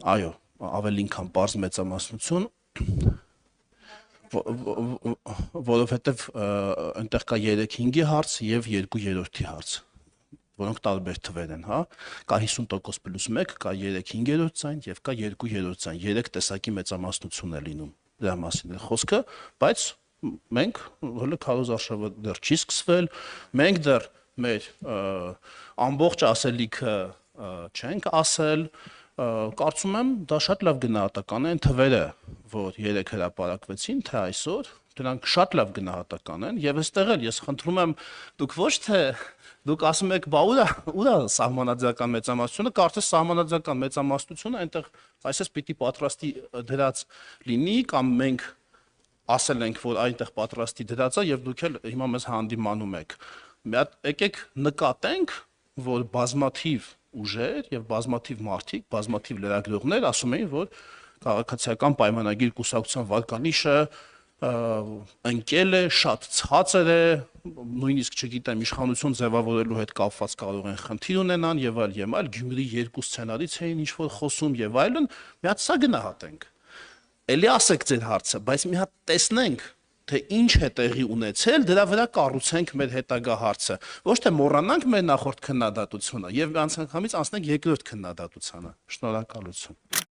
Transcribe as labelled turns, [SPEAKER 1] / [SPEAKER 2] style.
[SPEAKER 1] Այո, ավելի ինքան պարզ մեծամասնություն, որովհետև այնտեղ կա 3-5-ի հարց եւ 2/3-ի հարց, որոնք տարբեր թվեր են, հա, կա 50% + 1, կա 3/5 ձայն եւ կա 2/3 ձայն, 3 տեսակի մեծամասնություն է լինում, դրա մասին է խոսքը, բայց մենք հələ քարոզարշավը դեռ չի սկսվել, մենք դեռ մեր ամբողջ ասելիքը չենք ասել, կարծում եմ դա շատ լավ գնահատական է, այն թվերը, որ երեք հրապարակվեցին, թե այսօր, դրանք շատ լավ գնահատական են եւ այստեղ էլ ես խնդրում եմ դուք ոչ թե դուք ասում եք բա ուր է սահմանադրական մեծամասնությունը, կարծես սահմանադրական մեծամասնությունը այնտեղ այսպես պիտի պատրաստի դրած լինի կամ մենք ասել ենք, որ այնտեղ պատրաստի դրած է եւ դուք էլ հիմա մեզ հանդիմանում եք։ Մի հատ եկեք նկատենք, որ բազմաթիվ ուժեր եւ բազմաթիվ մարդիկ, բազմաթիվ լրագրողներ ասում էին, որ քաղաքացիական պայմանագիր կուսակցության վարկանիշը ընկել է, շատ ցածր է, նույնիսկ չգիտեմ, իշխանություն ձևավորելու հետ կապված կարող են խնդիր ունենան եւ այլ, Գյումրի 2 սցենարից էին ինչ որ խոսում եւ այլն, մի հատ սա գնահատենք։ Էլի ասեք ձեր հարցը, բայց մի հատ տեսնենք, թե ինչ է տեղի ունեցել, դրա վրա կառուցենք մեր հետագա հարցը։ Ոչ թե մոռանանք մեր նախորդ քննադատությունը եւ անցանկամից անցնենք երկրորդ քննադատությանը։ Շնորհակալություն։